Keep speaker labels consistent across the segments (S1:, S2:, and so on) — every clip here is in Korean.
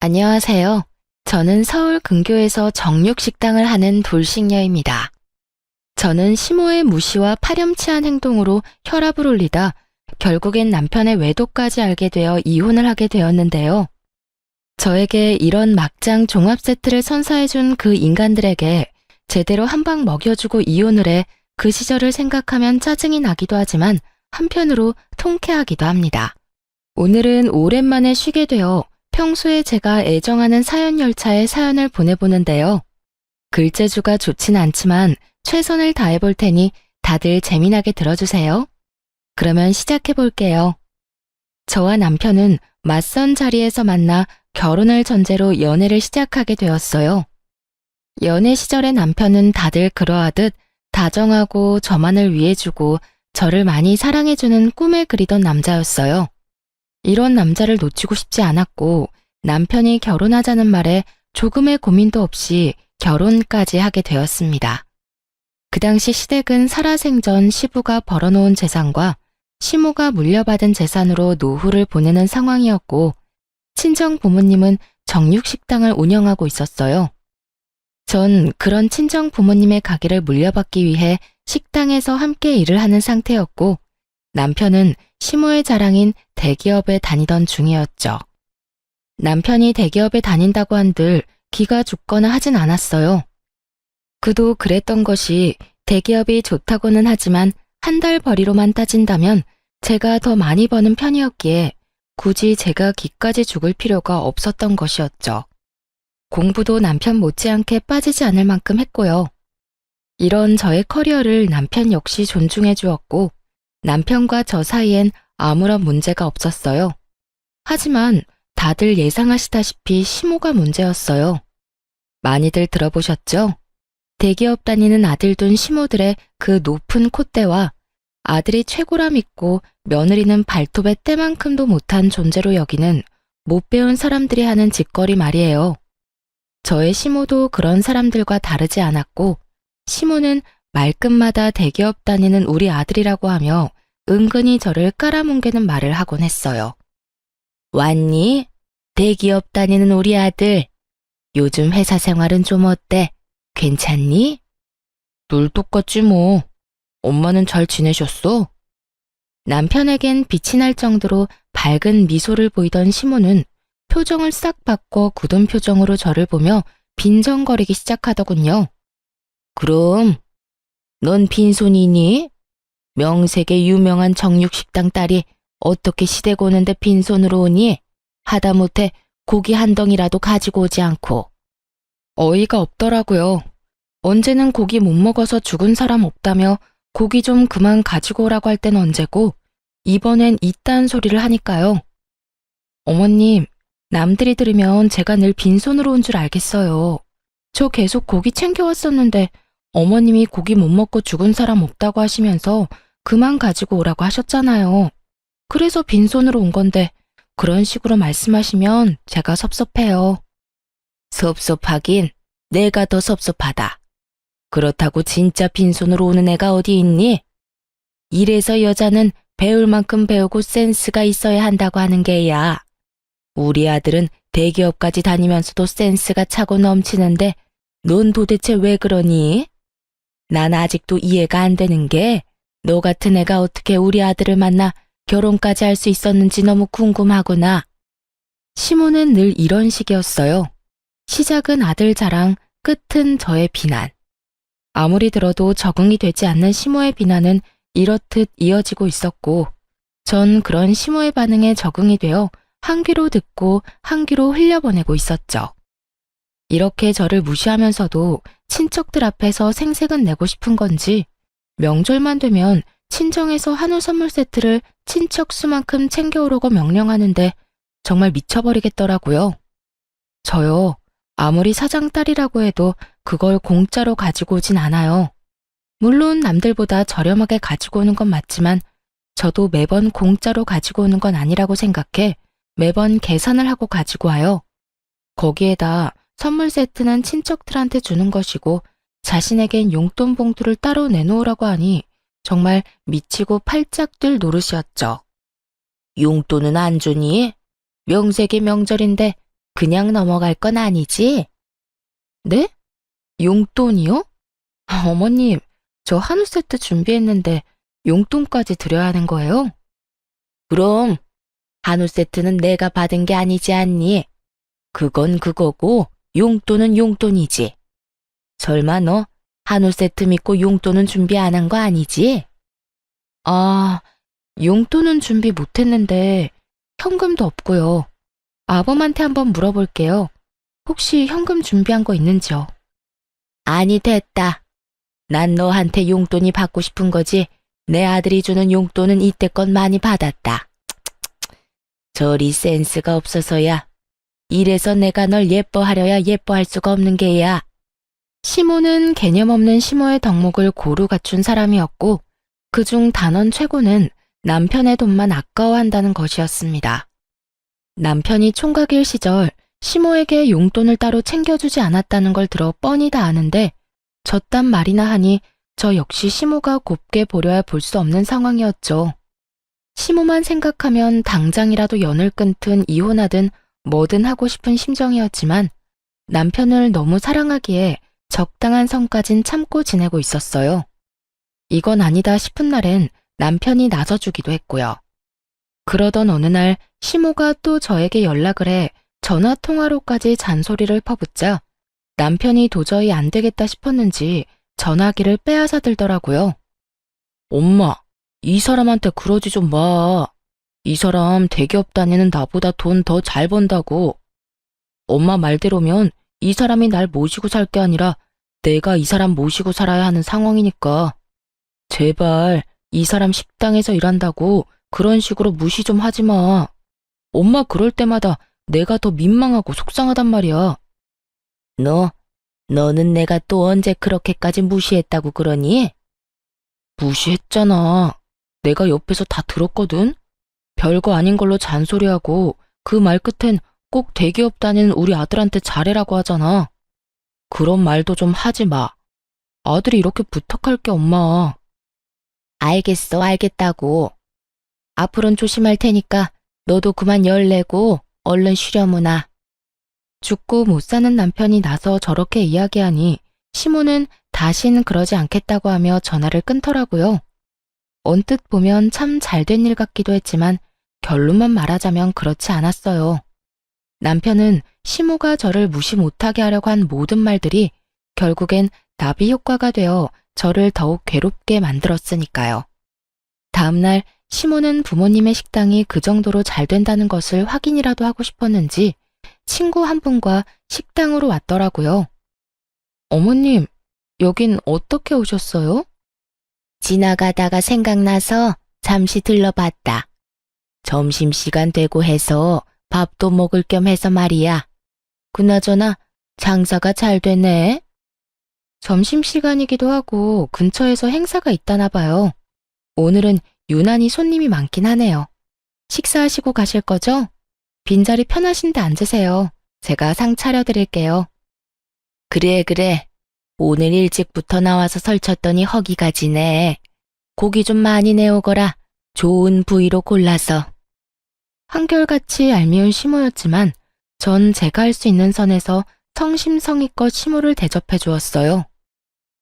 S1: 안녕하세요. 저는 서울 근교에서 정육식당을 하는 돌싱녀입니다. 저는 시모의 무시와 파렴치한 행동으로 혈압을 올리다 결국엔 남편의 외도까지 알게 되어 이혼을 하게 되었는데요. 저에게 이런 막장 종합 세트를 선사해준 그 인간들에게 제대로 한 방 먹여주고 이혼을 해 그 시절을 생각하면 짜증이 나기도 하지만 한편으로 통쾌하기도 합니다. 오늘은 오랜만에 쉬게 되어 평소에 제가 애정하는 사연 열차에 사연을 보내보는데요. 글재주가 좋진 않지만 최선을 다해볼 테니 다들 재미나게 들어주세요. 그러면 시작해볼게요. 저와 남편은 맞선 자리에서 만나 결혼을 전제로 연애를 시작하게 되었어요. 연애 시절의 남편은 다들 그러하듯 다정하고 저만을 위해주고 저를 많이 사랑해주는 꿈을 그리던 남자였어요. 이런 남자를 놓치고 싶지 않았고 남편이 결혼하자는 말에 조금의 고민도 없이 결혼까지 하게 되었습니다. 그 당시 시댁은 살아생전 시부가 벌어놓은 재산과 시모가 물려받은 재산으로 노후를 보내는 상황이었고 친정 부모님은 정육식당을 운영하고 있었어요. 전 그런 친정 부모님의 가게를 물려받기 위해 식당에서 함께 일을 하는 상태였고 남편은 시모의 자랑인 대기업에 다니던 중이었죠. 남편이 대기업에 다닌다고 한들 기가 죽거나 하진 않았어요. 그도 그랬던 것이 대기업이 좋다고는 하지만 한 달 벌이로만 따진다면 제가 더 많이 버는 편이었기에 굳이 제가 기까지 죽을 필요가 없었던 것이었죠. 공부도 남편 못지않게 빠지지 않을 만큼 했고요. 이런 저의 커리어를 남편 역시 존중해 주었고 남편과 저 사이엔 아무런 문제가 없었어요. 하지만 다들 예상하시다시피 시모가 문제였어요. 많이들 들어보셨죠? 대기업 다니는 아들 둔 시모들의 그 높은 콧대와 아들이 최고라 믿고 며느리는 발톱의 때만큼도 못한 존재로 여기는 못 배운 사람들이 하는 짓거리 말이에요. 저의 시모도 그런 사람들과 다르지 않았고 시모는 말끝마다 대기업 다니는 우리 아들이라고 하며 은근히 저를 깔아뭉개는 말을 하곤 했어요. 왔니? 대기업 다니는 우리 아들. 요즘 회사 생활은 좀 어때? 괜찮니? 늘 똑같지 뭐. 엄마는 잘 지내셨어? 남편에겐 빛이 날 정도로 밝은 미소를 보이던 시모는 표정을 싹 바꿔 굳은 표정으로 저를 보며 빈정거리기 시작하더군요. 그럼 넌 빈손이니? 명색의 유명한 정육식당 딸이 어떻게 시댁 오는데 빈손으로 오니? 하다못해 고기 한 덩이라도 가지고 오지 않고. 어이가 없더라고요. 언제는 고기 못 먹어서 죽은 사람 없다며 고기 좀 그만 가지고 오라고 할 땐 언제고 이번엔 이딴 소리를 하니까요. 어머님, 남들이 들으면 제가 늘 빈손으로 온 줄 알겠어요. 저 계속 고기 챙겨왔었는데 어머님이 고기 못 먹고 죽은 사람 없다고 하시면서 그만 가지고 오라고 하셨잖아요. 그래서 빈손으로 온 건데 그런 식으로 말씀하시면 제가 섭섭해요. 섭섭하긴 내가 더 섭섭하다. 그렇다고 진짜 빈손으로 오는 애가 어디 있니? 이래서 여자는 배울 만큼 배우고 센스가 있어야 한다고 하는 게야. 우리 아들은 대기업까지 다니면서도 센스가 차고 넘치는데 넌 도대체 왜 그러니? 난 아직도 이해가 안 되는 게 너 같은 애가 어떻게 우리 아들을 만나 결혼까지 할 수 있었는지 너무 궁금하구나. 시모는 늘 이런 식이었어요. 시작은 아들 자랑, 끝은 저의 비난. 아무리 들어도 적응이 되지 않는 시모의 비난은 이렇듯 이어지고 있었고 전 그런 시모의 반응에 적응이 되어 한 귀로 듣고 한 귀로 흘려보내고 있었죠. 이렇게 저를 무시하면서도 친척들 앞에서 생색은 내고 싶은 건지 명절만 되면 친정에서 한우 선물 세트를 친척 수만큼 챙겨오라고 명령하는데 정말 미쳐버리겠더라고요. 저요, 아무리 사장 딸이라고 해도 그걸 공짜로 가지고 오진 않아요. 물론 남들보다 저렴하게 가지고 오는 건 맞지만 저도 매번 공짜로 가지고 오는 건 아니라고 생각해 매번 계산을 하고 가지고 와요. 거기에다 선물 세트는 친척들한테 주는 것이고 자신에겐 용돈 봉투를 따로 내놓으라고 하니 정말 미치고 팔짝 뛸 노릇이었죠. 용돈은 안 주니? 명색의 명절인데 그냥 넘어갈 건 아니지? 네? 용돈이요? 어머님, 저 한우 세트 준비했는데 용돈까지 드려야 하는 거예요? 그럼 한우 세트는 내가 받은 게 아니지 않니? 그건 그거고 용돈은 용돈이지. 설마 너 한우 세트 믿고 용돈은 준비 안 한 거 아니지? 아, 용돈은 준비 못했는데 현금도 없고요. 아범한테 한번 물어볼게요. 혹시 현금 준비한 거 있는지요? 아니, 됐다. 난 너한테 용돈이 받고 싶은 거지. 내 아들이 주는 용돈은 이때껏 많이 받았다. 저리 센스가 없어서야. 이래서 내가 널 예뻐하려야 예뻐할 수가 없는 게야. 시모는 개념 없는 시모의 덕목을 고루 갖춘 사람이었고 그중 단원 최고는 남편의 돈만 아까워한다는 것이었습니다. 남편이 총각일 시절 시모에게 용돈을 따로 챙겨주지 않았다는 걸 들어 뻔히 다 아는데 저딴 말이나 하니 저 역시 시모가 곱게 보려야 볼 수 없는 상황이었죠. 시모만 생각하면 당장이라도 연을 끊든 이혼하든 뭐든 하고 싶은 심정이었지만 남편을 너무 사랑하기에 적당한 선까진 참고 지내고 있었어요. 이건 아니다 싶은 날엔 남편이 나서주기도 했고요. 그러던 어느 날 시모가 또 저에게 연락을 해 전화통화로까지 잔소리를 퍼붓자 남편이 도저히 안 되겠다 싶었는지 전화기를 빼앗아 들더라고요. 엄마, 이 사람한테 그러지 좀 마. 이 사람 대기업 다니는 나보다 돈 더 잘 번다고. 엄마 말대로면 이 사람이 날 모시고 살 게 아니라 내가 이 사람 모시고 살아야 하는 상황이니까. 제발 이 사람 식당에서 일한다고 그런 식으로 무시 좀 하지 마. 엄마 그럴 때마다 내가 더 민망하고 속상하단 말이야. 너는 내가 또 언제 그렇게까지 무시했다고 그러니? 무시했잖아. 내가 옆에서 다 들었거든. 별거 아닌 걸로 잔소리하고 그 말 끝엔 꼭 대기업 다니는 우리 아들한테 잘해라고 하잖아. 그런 말도 좀 하지 마. 아들이 이렇게 부탁할 게 엄마. 알겠어, 알겠다고. 앞으로는 조심할 테니까 너도 그만 열내고 얼른 쉬려무나. 죽고 못 사는 남편이 나서 저렇게 이야기하니 시모는 다신 그러지 않겠다고 하며 전화를 끊더라고요. 언뜻 보면 참 잘된 일 같기도 했지만 결론만 말하자면 그렇지 않았어요. 남편은 시모가 저를 무시 못하게 하려고 한 모든 말들이 결국엔 나비 효과가 되어 저를 더욱 괴롭게 만들었으니까요. 다음날 시모는 부모님의 식당이 그 정도로 잘 된다는 것을 확인이라도 하고 싶었는지 친구 한 분과 식당으로 왔더라고요. 어머님, 여긴 어떻게 오셨어요? 지나가다가 생각나서 잠시 들러봤다. 점심시간 되고 해서 밥도 먹을 겸 해서 말이야. 그나저나 장사가 잘 되네. 점심시간이기도 하고 근처에서 행사가 있다나 봐요. 오늘은 유난히 손님이 많긴 하네요. 식사하시고 가실 거죠? 빈자리 편하신데 앉으세요. 제가 상 차려드릴게요. 그래. 오늘 일찍부터 나와서 설쳤더니 허기가 지네. 고기 좀 많이 내오거라. 좋은 부위로 골라서. 한결같이 얄미운 시모였지만 전 제가 할 수 있는 선에서 성심성의껏 시모를 대접해 주었어요.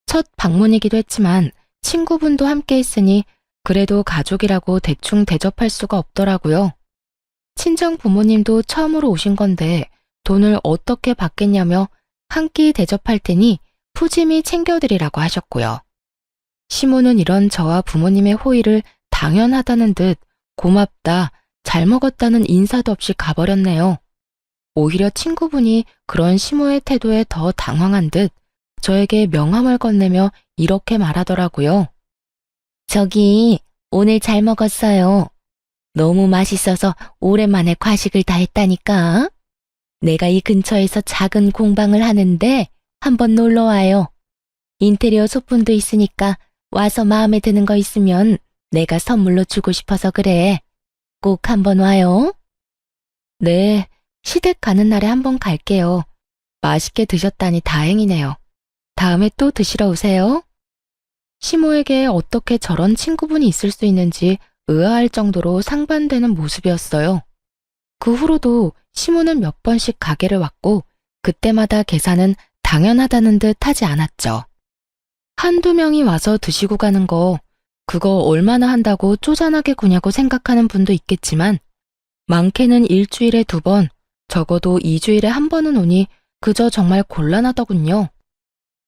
S1: 첫 방문이기도 했지만 친구분도 함께 있으니 그래도 가족이라고 대충 대접할 수가 없더라고요. 친정 부모님도 처음으로 오신 건데 돈을 어떻게 받겠냐며 한 끼 대접할 테니 푸짐히 챙겨드리라고 하셨고요. 시모는 이런 저와 부모님의 호의를 당연하다는 듯 고맙다, 잘 먹었다는 인사도 없이 가버렸네요. 오히려 친구분이 그런 시모의 태도에 더 당황한 듯 저에게 명함을 건네며 이렇게 말하더라고요. 저기, 오늘 잘 먹었어요. 너무 맛있어서 오랜만에 과식을 다 했다니까. 내가 이 근처에서 작은 공방을 하는데 한번 놀러 와요. 인테리어 소품도 있으니까 와서 마음에 드는 거 있으면 내가 선물로 주고 싶어서 그래. 꼭 한번 와요. 네, 시댁 가는 날에 한번 갈게요. 맛있게 드셨다니 다행이네요. 다음에 또 드시러 오세요. 시모에게 어떻게 저런 친구분이 있을 수 있는지 의아할 정도로 상반되는 모습이었어요. 그 후로도 시모는 몇 번씩 가게를 왔고 그때마다 계산은 당연하다는 듯 하지 않았죠. 한두 명이 와서 드시고 가는 거 그거 얼마나 한다고 쪼잔하게 구냐고 생각하는 분도 있겠지만 많게는 일주일에 2번, 적어도 2주일에 1번은 오니 그저 정말 곤란하더군요.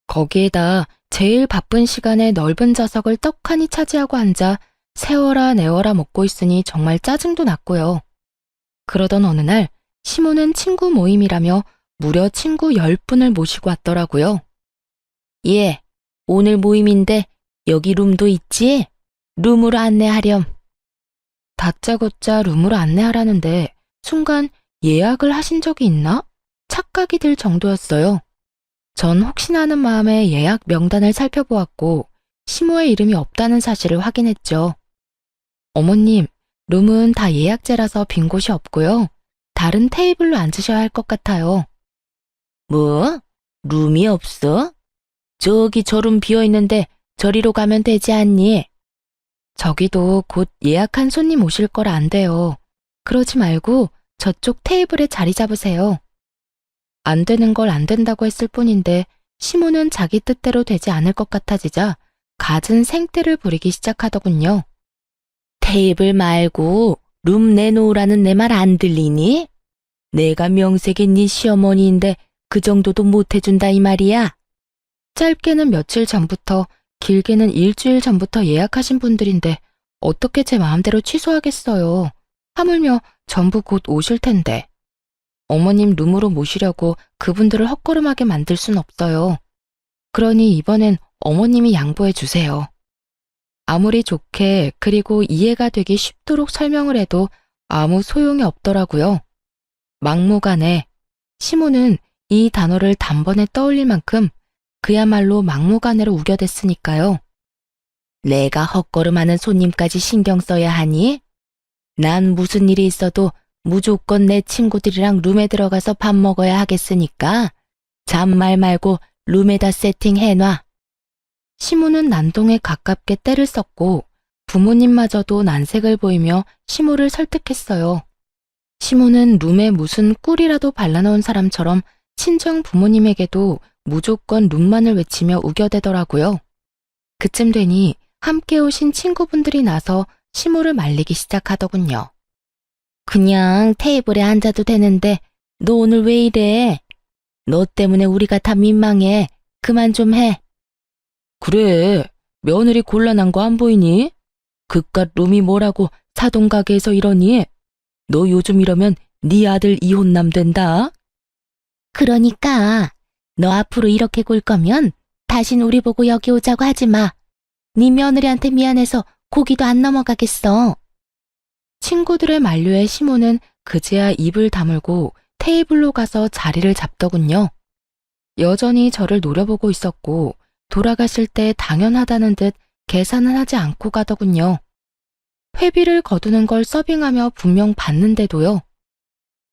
S1: 거기에다 제일 바쁜 시간에 넓은 좌석을 떡하니 차지하고 앉아 세워라 내워라 먹고 있으니 정말 짜증도 났고요. 그러던 어느 날 시모는 친구 모임이라며 무려 친구 10분을 모시고 왔더라고요. 예, 오늘 모임인데 여기 룸도 있지? 룸으로 안내하렴. 다짜고짜 룸으로 안내하라는데 순간 예약을 하신 적이 있나? 착각이 들 정도였어요. 전 혹시나 하는 마음에 예약 명단을 살펴보았고 시모의 이름이 없다는 사실을 확인했죠. 어머님, 룸은 다 예약제라서 빈 곳이 없고요. 다른 테이블로 앉으셔야 할 것 같아요. 뭐? 룸이 없어? 저기 저 룸 비어있는데 저리로 가면 되지 않니? 저기도 곧 예약한 손님 오실 거라 안 돼요. 그러지 말고 저쪽 테이블에 자리 잡으세요. 안 되는 걸 안 된다고 했을 뿐인데 시모는 자기 뜻대로 되지 않을 것 같아지자 갖은 생떼를 부리기 시작하더군요. 테이블 말고 룸 내놓으라는 내 말 안 들리니? 내가 명색이 네 시어머니인데 그 정도도 못 해준다 이 말이야. 짧게는 며칠 전부터 길게는 일주일 전부터 예약하신 분들인데 어떻게 제 마음대로 취소하겠어요. 하물며 전부 곧 오실 텐데. 어머님 룸으로 모시려고 그분들을 헛걸음하게 만들 순 없어요. 그러니 이번엔 어머님이 양보해 주세요. 아무리 좋게 그리고 이해가 되기 쉽도록 설명을 해도 아무 소용이 없더라고요. 막무가내. 시모는 이 단어를 단번에 떠올릴 만큼 그야말로 막무가내로 우겨댔으니까요. 내가 헛걸음하는 손님까지 신경 써야 하니? 난 무슨 일이 있어도 무조건 내 친구들이랑 룸에 들어가서 밥 먹어야 하겠으니까 잔말 말고 룸에다 세팅해놔. 시모는 난동에 가깝게 떼를 썼고 부모님마저도 난색을 보이며 시모를 설득했어요. 시모는 룸에 무슨 꿀이라도 발라놓은 사람처럼 친정 부모님에게도 무조건 룸만을 외치며 우겨대더라고요. 그쯤 되니 함께 오신 친구분들이 나서 시모를 말리기 시작하더군요. 그냥 테이블에 앉아도 되는데 너 오늘 왜 이래? 너 때문에 우리가 다 민망해. 그만 좀 해. 그래, 며느리 곤란한 거 안 보이니? 그깟 룸이 뭐라고 사돈가게에서 이러니? 너 요즘 이러면 네 아들 이혼남 된다. 그러니까 너 앞으로 이렇게 굴 거면 다신 우리 보고 여기 오자고 하지 마. 네 며느리한테 미안해서 고기도 안 넘어가겠어. 친구들의 만류에 시모는 그제야 입을 다물고 테이블로 가서 자리를 잡더군요. 여전히 저를 노려보고 있었고 돌아가실 때 당연하다는 듯 계산은 하지 않고 가더군요. 회비를 거두는 걸 서빙하며 분명 받는데도요.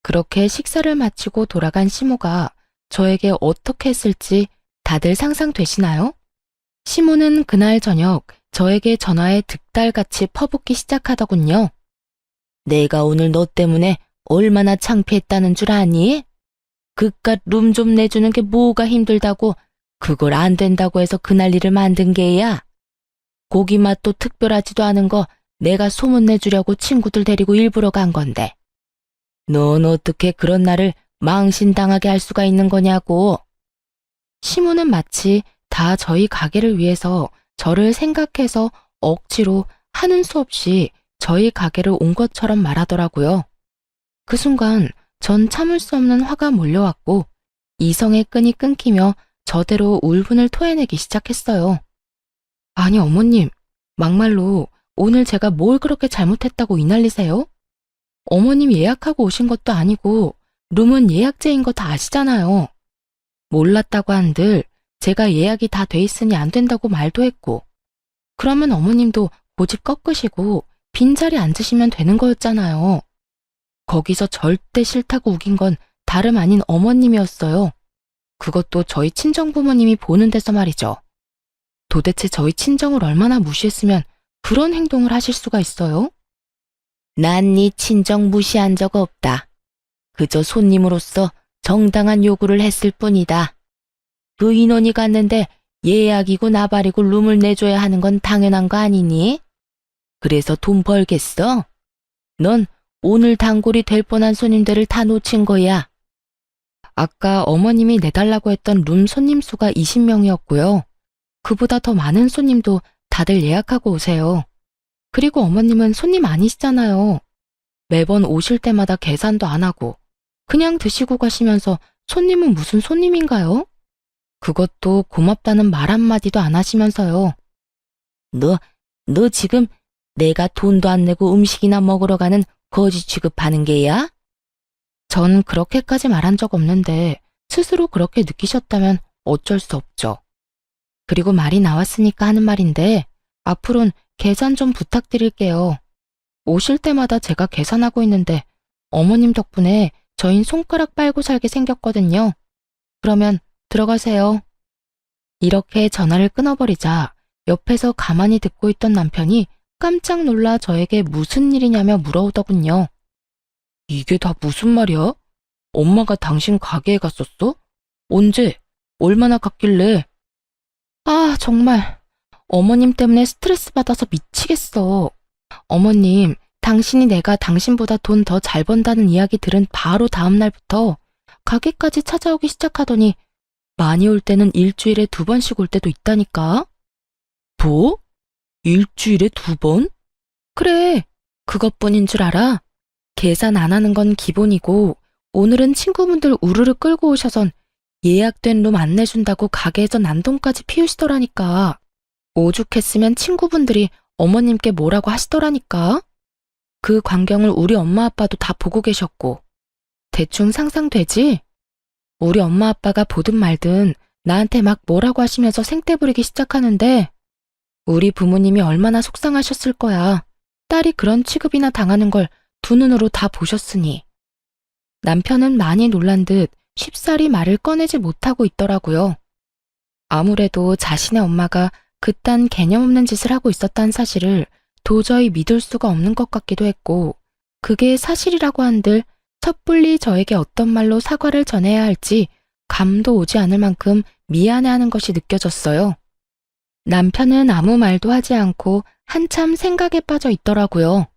S1: 그렇게 식사를 마치고 돌아간 시모가 저에게 어떻게 했을지 다들 상상되시나요? 시모는 그날 저녁 저에게 전화에 득달같이 퍼붓기 시작하더군요. 내가 오늘 너 때문에 얼마나 창피했다는 줄 아니? 그깟 룸 좀 내주는 게 뭐가 힘들다고 그걸 안 된다고 해서 그 난리를 만든 게야. 고기 맛도 특별하지도 않은 거 내가 소문내주려고 친구들 데리고 일부러 간 건데. 넌 어떻게 그런 날을 망신당하게 할 수가 있는 거냐고. 시모는 마치 다 저희 가게를 위해서 저를 생각해서 억지로 하는 수 없이 저희 가게를 온 것처럼 말하더라고요. 그 순간 전 참을 수 없는 화가 몰려왔고 이성의 끈이 끊기며 저대로 울분을 토해내기 시작했어요. 아니 어머님, 막말로 오늘 제가 뭘 그렇게 잘못했다고 이 난리세요? 어머님 예약하고 오신 것도 아니고 룸은 예약제인 거 다 아시잖아요. 몰랐다고 한들 제가 예약이 다 돼 있으니 안 된다고 말도 했고 그러면 어머님도 고집 꺾으시고 빈자리 앉으시면 되는 거였잖아요. 거기서 절대 싫다고 우긴 건 다름 아닌 어머님이었어요. 그것도 저희 친정부모님이 보는 데서 말이죠. 도대체 저희 친정을 얼마나 무시했으면 그런 행동을 하실 수가 있어요? 난 네 친정 무시한 적 없다. 그저 손님으로서 정당한 요구를 했을 뿐이다. 그 인원이 갔는데 예약이고 나발이고 룸을 내줘야 하는 건 당연한 거 아니니? 그래서 돈 벌겠어? 넌 오늘 단골이 될 뻔한 손님들을 다 놓친 거야. 아까 어머님이 내달라고 했던 룸 손님 수가 20명이었고요. 그보다 더 많은 손님도 다들 예약하고 오세요. 그리고 어머님은 손님 아니시잖아요. 매번 오실 때마다 계산도 안 하고 그냥 드시고 가시면서 손님은 무슨 손님인가요? 그것도 고맙다는 말 한마디도 안 하시면서요. 너 지금 내가 돈도 안 내고 음식이나 먹으러 가는 거지 취급하는 게야? 전 그렇게까지 말한 적 없는데 스스로 그렇게 느끼셨다면 어쩔 수 없죠. 그리고 말이 나왔으니까 하는 말인데 앞으로는 계산 좀 부탁드릴게요. 오실 때마다 제가 계산하고 있는데 어머님 덕분에 저흰 손가락 빨고 살게 생겼거든요. 그러면 들어가세요. 이렇게 전화를 끊어버리자 옆에서 가만히 듣고 있던 남편이 깜짝 놀라 저에게 무슨 일이냐며 물어오더군요. 이게 다 무슨 말이야? 엄마가 당신 가게에 갔었어? 언제? 얼마나 갔길래? 아, 정말. 어머님 때문에 스트레스 받아서 미치겠어. 어머님, 당신이 내가 당신보다 돈 더 잘 번다는 이야기 들은 바로 다음 날부터 가게까지 찾아오기 시작하더니 많이 올 때는 일주일에 2번씩 올 때도 있다니까. 뭐? 일주일에 2번? 그래, 그것뿐인 줄 알아? 계산 안 하는 건 기본이고 오늘은 친구분들 우르르 끌고 오셔선 예약된 룸 안 내준다고 가게에서 난동까지 피우시더라니까. 오죽했으면 친구분들이 어머님께 뭐라고 하시더라니까. 그 광경을 우리 엄마 아빠도 다 보고 계셨고. 대충 상상되지? 우리 엄마 아빠가 보든 말든 나한테 막 뭐라고 하시면서 생떼 부리기 시작하는데 우리 부모님이 얼마나 속상하셨을 거야. 딸이 그런 취급이나 당하는 걸 두 눈으로 다 보셨으니. 남편은 많이 놀란 듯 쉽사리 말을 꺼내지 못하고 있더라고요. 아무래도 자신의 엄마가 그딴 개념 없는 짓을 하고 있었다는 사실을 도저히 믿을 수가 없는 것 같기도 했고, 그게 사실이라고 한들 섣불리 저에게 어떤 말로 사과를 전해야 할지 감도 오지 않을 만큼 미안해하는 것이 느껴졌어요. 남편은 아무 말도 하지 않고 한참 생각에 빠져 있더라고요.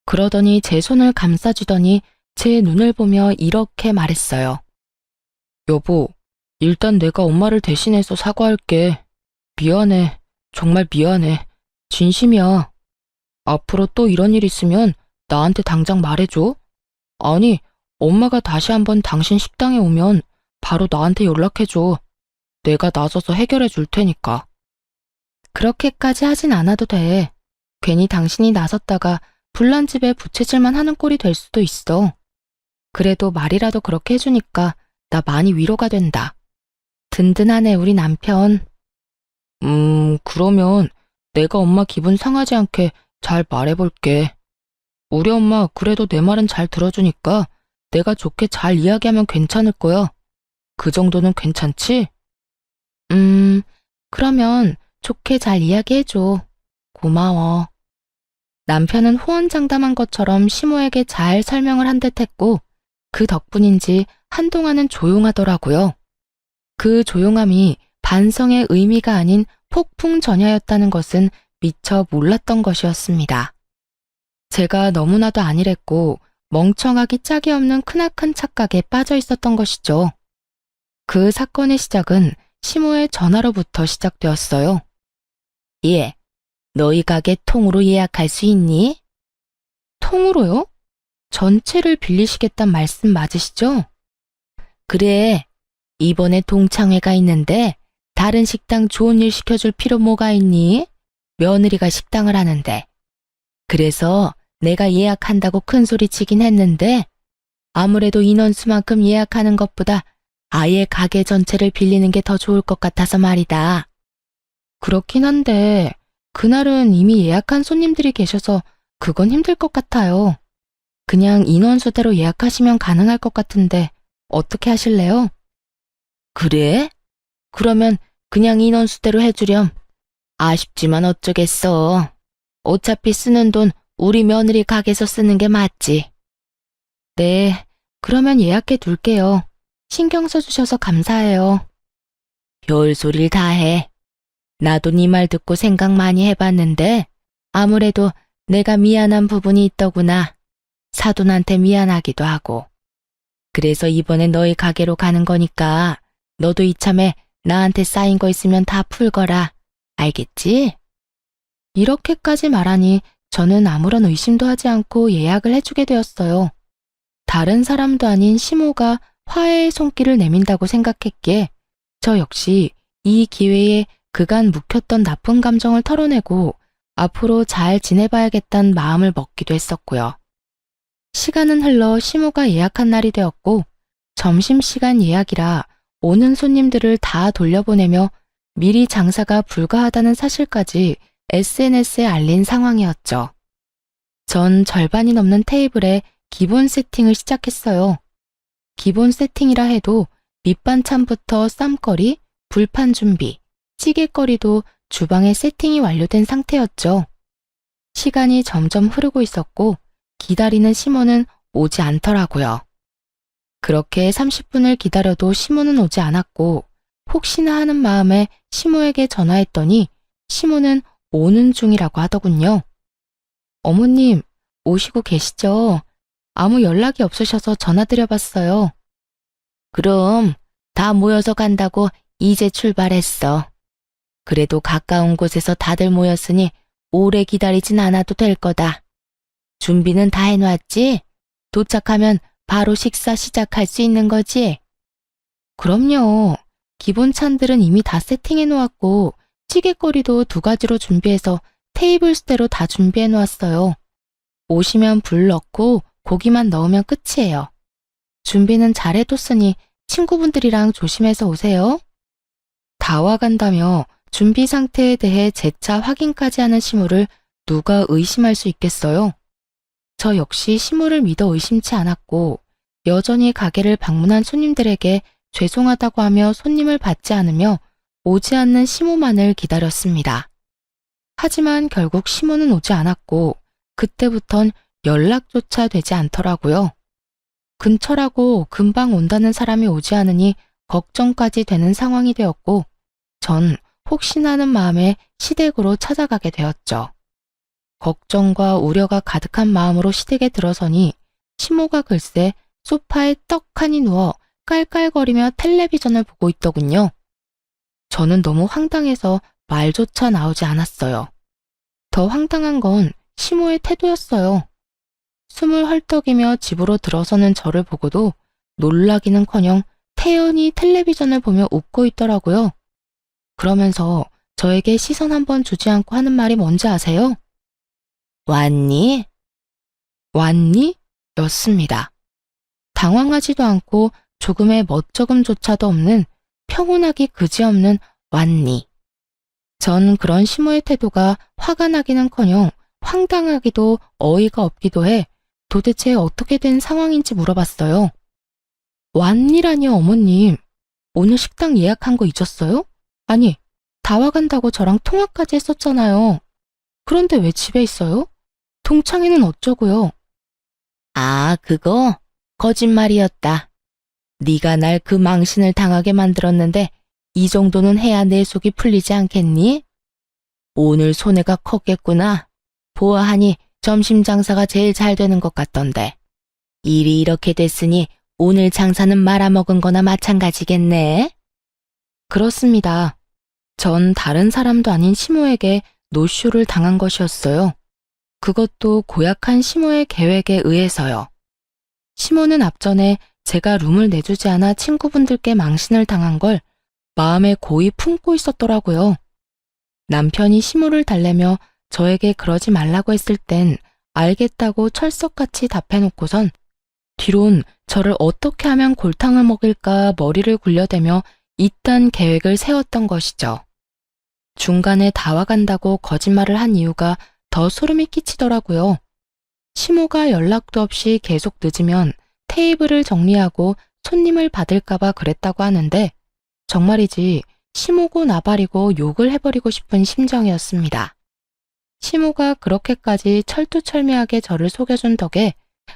S1: 그러더니 제 손을 감싸주더니 제 눈을 보며 이렇게 말했어요. 여보, 일단 내가 엄마를 대신해서 사과할게. 미안해. 정말 미안해. 진심이야. 앞으로 또 이런 일 있으면 나한테 당장 말해줘. 아니, 엄마가 다시 한번 당신 식당에 오면 바로 나한테 연락해줘. 내가 나서서 해결해 줄 테니까. 그렇게까지 하진 않아도 돼. 괜히 당신이 나섰다가 불난집에 부채질만 하는 꼴이 될 수도 있어. 그래도 말이라도 그렇게 해주니까 나 많이 위로가 된다. 든든하네, 우리 남편. 그러면 내가 엄마 기분 상하지 않게 잘 말해볼게. 우리 엄마 그래도 내 말은 잘 들어주니까 내가 좋게 잘 이야기하면 괜찮을 거야. 그 정도는 괜찮지? 그러면 좋게 잘 이야기해줘. 고마워. 남편은 호언장담한 것처럼 시모에게 잘 설명을 한 듯 했고 그 덕분인지 한동안은 조용하더라고요. 그 조용함이 반성의 의미가 아닌 폭풍 전야였다는 것은 미처 몰랐던 것이었습니다. 제가 너무나도 안일했고 멍청하기 짝이 없는 크나큰 착각에 빠져 있었던 것이죠. 그 사건의 시작은 시모의 전화로부터 시작되었어요. 예, 너희 가게 통으로 예약할 수 있니? 통으로요? 전체를 빌리시겠단 말씀 맞으시죠? 그래, 이번에 동창회가 있는데 다른 식당 좋은 일 시켜줄 필요 뭐가 있니? 며느리가 식당을 하는데. 그래서 내가 예약한다고 큰소리 치긴 했는데 아무래도 인원수만큼 예약하는 것보다 아예 가게 전체를 빌리는 게 더 좋을 것 같아서 말이다. 그렇긴 한데 그날은 이미 예약한 손님들이 계셔서 그건 힘들 것 같아요. 그냥 인원수대로 예약하시면 가능할 것 같은데 어떻게 하실래요? 그래? 그러면 그냥 인원수대로 해주렴. 아쉽지만 어쩌겠어. 어차피 쓰는 돈 우리 며느리 가게에서 쓰는 게 맞지. 네, 그러면 예약해 둘게요. 신경 써주셔서 감사해요. 별소리를 다 해. 나도 네 말 듣고 생각 많이 해봤는데 아무래도 내가 미안한 부분이 있더구나. 사돈한테 미안하기도 하고. 그래서 이번에 너희 가게로 가는 거니까 너도 이참에 나한테 쌓인 거 있으면 다 풀거라. 알겠지? 이렇게까지 말하니 저는 아무런 의심도 하지 않고 예약을 해주게 되었어요. 다른 사람도 아닌 시모가 화해의 손길을 내민다고 생각했기에 저 역시 이 기회에 그간 묵혔던 나쁜 감정을 털어내고 앞으로 잘 지내봐야겠다는 마음을 먹기도 했었고요. 시간은 흘러 시모가 예약한 날이 되었고 점심시간 예약이라 오는 손님들을 다 돌려보내며 미리 장사가 불가하다는 사실까지 SNS에 알린 상황이었죠. 전 절반이 넘는 테이블에 기본 세팅을 시작했어요. 기본 세팅이라 해도 밑반찬부터 쌈거리, 불판 준비, 찌개거리도 주방에 세팅이 완료된 상태였죠. 시간이 점점 흐르고 있었고 기다리는 시모는 오지 않더라고요. 그렇게 30분을 기다려도 시모는 오지 않았고 혹시나 하는 마음에 시모에게 전화했더니 시모는 오는 중이라고 하더군요. 어머님, 오시고 계시죠? 아무 연락이 없으셔서 전화드려봤어요. 그럼 다 모여서 간다고 이제 출발했어. 그래도 가까운 곳에서 다들 모였으니 오래 기다리진 않아도 될 거다. 준비는 다 해놨지? 도착하면 바로 식사 시작할 수 있는 거지? 그럼요. 기본 찬들은 이미 다 세팅해 놓았고 찌개거리도 2가지로 준비해서 테이블 수대로 다 준비해 놓았어요. 오시면 불 넣고 고기만 넣으면 끝이에요. 준비는 잘 해뒀으니 친구분들이랑 조심해서 오세요. 다 와간다며 준비 상태에 대해 재차 확인까지 하는 시무를 누가 의심할 수 있겠어요? 저 역시 시무를 믿어 의심치 않았고 여전히 가게를 방문한 손님들에게 죄송하다고 하며 손님을 받지 않으며 오지 않는 시무만을 기다렸습니다. 하지만 결국 시무는 오지 않았고 그때부턴 연락조차 되지 않더라고요. 근처라고 금방 온다는 사람이 오지 않으니 걱정까지 되는 상황이 되었고 전 혹시나 하는 마음에 시댁으로 찾아가게 되었죠. 걱정과 우려가 가득한 마음으로 시댁에 들어서니 시모가 글쎄 소파에 떡하니 누워 깔깔거리며 텔레비전을 보고 있더군요. 저는 너무 황당해서 말조차 나오지 않았어요. 더 황당한 건 시모의 태도였어요. 숨을 헐떡이며 집으로 들어서는 저를 보고도 놀라기는커녕 태연히 텔레비전을 보며 웃고 있더라고요. 그러면서 저에게 시선 한번 주지 않고 하는 말이 뭔지 아세요? 왔니? 왔니? 였습니다. 당황하지도 않고 조금의 멋쩍음조차도 없는 평온하기 그지없는 왔니. 전 그런 시모의 태도가 화가 나기는커녕 황당하기도 어이가 없기도 해 도대체 어떻게 된 상황인지 물어봤어요. 왔니라니요, 어머님. 오늘 식당 예약한 거 잊었어요? 아니, 다 와간다고 저랑 통화까지 했었잖아요. 그런데 왜 집에 있어요? 동창회는 어쩌고요? 아, 그거? 거짓말이었다. 네가 날 그 망신을 당하게 만들었는데 이 정도는 해야 내 속이 풀리지 않겠니? 오늘 손해가 컸겠구나. 보아하니 점심 장사가 제일 잘 되는 것 같던데. 일이 이렇게 됐으니 오늘 장사는 말아먹은 거나 마찬가지겠네. 그렇습니다. 전 다른 사람도 아닌 시모에게 노쇼를 당한 것이었어요. 그것도 고약한 시모의 계획에 의해서요. 시모는 앞전에 제가 룸을 내주지 않아 친구분들께 망신을 당한 걸 마음에 고이 품고 있었더라고요. 남편이 시모를 달래며 저에게 그러지 말라고 했을 땐 알겠다고 철석같이 답해놓고선 뒤론 저를 어떻게 하면 골탕을 먹일까 머리를 굴려대며 이딴 계획을 세웠던 것이죠. 중간에 다 와간다고 거짓말을 한 이유가 더 소름이 끼치더라고요. 시모가 연락도 없이 계속 늦으면 테이블을 정리하고 손님을 받을까봐 그랬다고 하는데 정말이지 시모고 나발이고 욕을 해버리고 싶은 심정이었습니다. 시모가 그렇게까지 철두철미하게 저를 속여준 덕에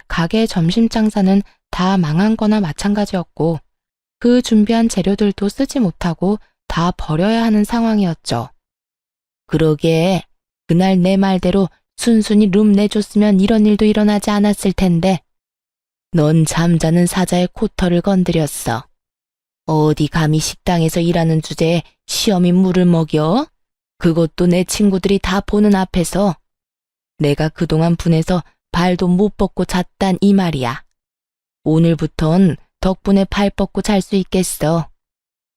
S1: 가게 점심 장사는 다 망한 거나 마찬가지였고 그 준비한 재료들도 쓰지 못하고 다 버려야 하는 상황이었죠. 그러게 그날 내 말대로 순순히 룸 내줬으면 이런 일도 일어나지 않았을 텐데 넌 잠자는 사자의 코털을 건드렸어. 어디 감히 식당에서 일하는 주제에 시험이 물을 먹여? 그것도 내 친구들이 다 보는 앞에서. 내가 그동안 분해서 발도 못 뻗고 잤단 이 말이야. 오늘부턴 덕분에 발 뻗고 잘 수 있겠어.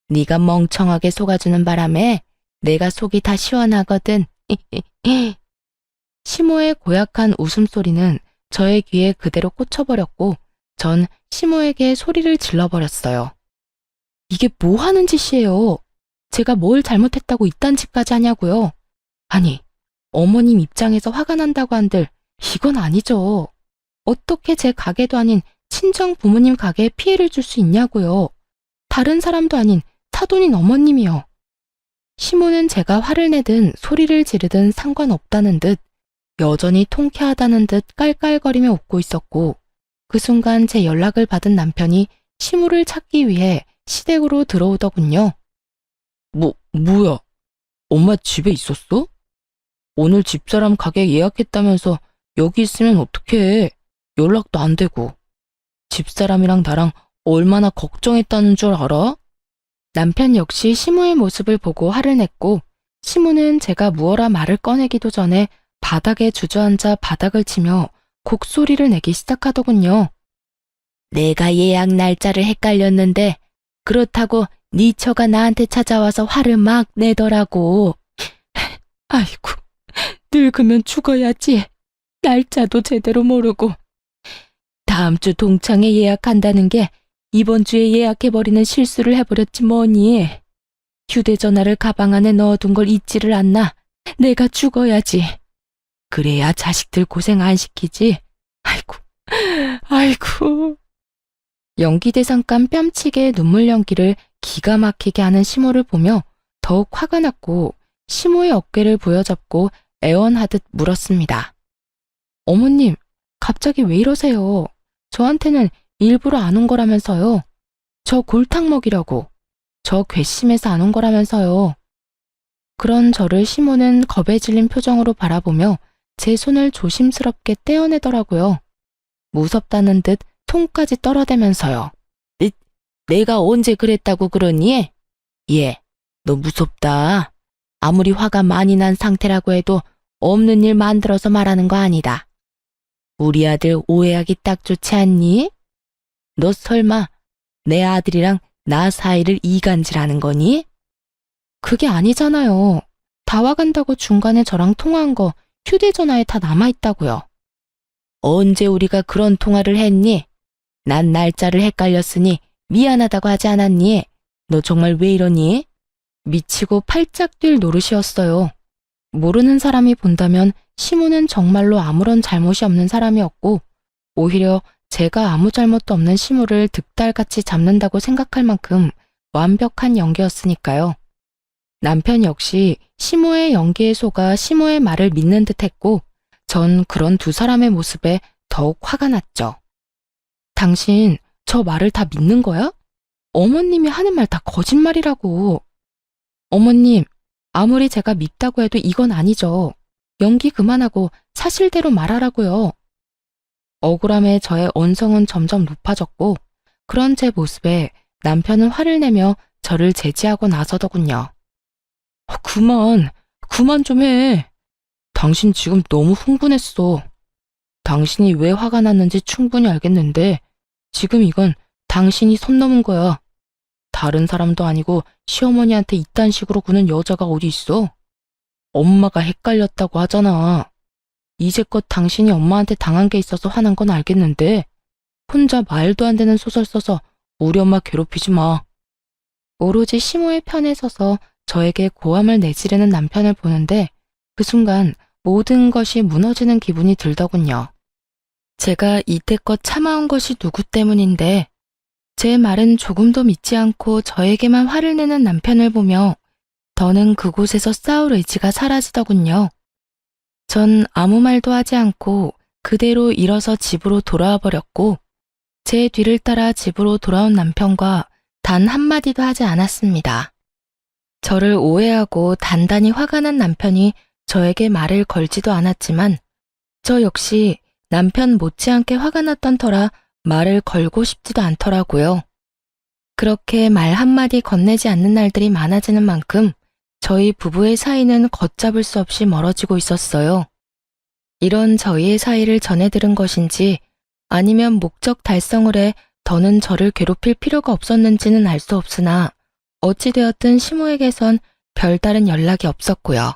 S1: 네가 멍청하게 속아주는 바람에 내가 속이 다 시원하거든. 시모의 고약한 웃음소리는 저의 귀에 그대로 꽂혀버렸고 전 시모에게 소리를 질러버렸어요. 이게 뭐 하는 짓이에요? 제가 뭘 잘못했다고 이딴 짓까지 하냐고요? 아니, 어머님 입장에서 화가 난다고 한들 이건 아니죠. 어떻게 제 가게도 아닌 친정 부모님 가게에 피해를 줄 수 있냐고요. 다른 사람도 아닌 사돈인 어머님이요. 시모는 제가 화를 내든 소리를 지르든 상관없다는 듯 여전히 통쾌하다는 듯 깔깔거리며 웃고 있었고 그 순간 제 연락을 받은 남편이 시모를 찾기 위해 시댁으로 들어오더군요. 뭐야? 엄마 집에 있었어? 오늘 집사람 가게 예약했다면서 여기 있으면 어떡해. 연락도 안 되고. 집사람이랑 나랑 얼마나 걱정했다는 줄 알아? 남편 역시 시모의 모습을 보고 화를 냈고 시모는 제가 무어라 말을 꺼내기도 전에 바닥에 주저앉아 바닥을 치며 곡소리를 내기 시작하더군요. 내가 예약 날짜를 헷갈렸는데 그렇다고 네 처가 나한테 찾아와서 화를 막 내더라고. 아이고, 늙으면 죽어야지. 날짜도 제대로 모르고. 다음 주 동창회 예약한다는 게 이번 주에 예약해버리는 실수를 해버렸지 뭐니. 휴대전화를 가방 안에 넣어둔 걸 잊지를 않나. 내가 죽어야지. 그래야 자식들 고생 안 시키지. 아이고. 연기대상감 뺨치게 눈물 연기를 기가 막히게 하는 시모를 보며 더욱 화가 났고 시모의 어깨를 부여잡고 애원하듯 물었습니다. 어머님, 갑자기 왜 이러세요? 저한테는 일부러 안 온 거라면서요. 저 골탕 먹이려고. 저 괘씸해서 안 온 거라면서요. 그런 저를 시모는 겁에 질린 표정으로 바라보며 제 손을 조심스럽게 떼어내더라고요. 무섭다는 듯 손까지 떨어대면서요. 내가 언제 그랬다고 그러니? 너 무섭다. 아무리 화가 많이 난 상태라고 해도 없는 일 만들어서 말하는 거 아니다. 우리 아들 오해하기 딱 좋지 않니? 너 설마 내 아들이랑 나 사이를 이간질하는 거니? 그게 아니잖아요. 다 와간다고 중간에 저랑 통화한 거 휴대전화에 다 남아있다고요. 언제 우리가 그런 통화를 했니? 난 날짜를 헷갈렸으니 미안하다고 하지 않았니? 너 정말 왜 이러니? 미치고 팔짝 뛸 노릇이었어요. 모르는 사람이 본다면 시모는 정말로 아무런 잘못이 없는 사람이었고 오히려 제가 아무 잘못도 없는 시모를 득달같이 잡는다고 생각할 만큼 완벽한 연기였으니까요. 남편 역시 시모의 연기에 속아 시모의 말을 믿는 듯했고 전 그런 두 사람의 모습에 더욱 화가 났죠. 당신 저 말을 다 믿는 거야? 어머님이 하는 말 다 거짓말이라고. 어머님, 아무리 제가 밉다고 해도 이건 아니죠. 연기 그만하고 사실대로 말하라고요. 억울함에 저의 언성은 점점 높아졌고 그런 제 모습에 남편은 화를 내며 저를 제지하고 나서더군요. 그만 좀 해. 당신 지금 너무 흥분했어. 당신이 왜 화가 났는지 충분히 알겠는데 지금 이건 당신이 선 넘은 거야. 다른 사람도 아니고 시어머니한테 이딴 식으로 구는 여자가 어디 있어? 엄마가 헷갈렸다고 하잖아. 이제껏 당신이 엄마한테 당한 게 있어서 화난 건 알겠는데 혼자 말도 안 되는 소설 써서 우리 엄마 괴롭히지 마. 오로지 시모의 편에 서서 저에게 고함을 내지르는 남편을 보는데 그 순간 모든 것이 무너지는 기분이 들더군요. 제가 이때껏 참아온 것이 누구 때문인데 제 말은 조금도 믿지 않고 저에게만 화를 내는 남편을 보며 더는 그곳에서 싸울 의지가 사라지더군요. 전 아무 말도 하지 않고 그대로 일어서 집으로 돌아와 버렸고 제 뒤를 따라 집으로 돌아온 남편과 단 한마디도 하지 않았습니다. 저를 오해하고 단단히 화가 난 남편이 저에게 말을 걸지도 않았지만 저 역시 남편 못지않게 화가 났던 터라 말을 걸고 싶지도 않더라고요. 그렇게 말 한마디 건네지 않는 날들이 많아지는 만큼 저희 부부의 사이는 걷잡을 수 없이 멀어지고 있었어요. 이런 저희의 사이를 전해 들은 것인지 아니면 목적 달성을 해 더는 저를 괴롭힐 필요가 없었는지는 알 수 없으나 어찌되었든 시모에게선 별다른 연락이 없었고요.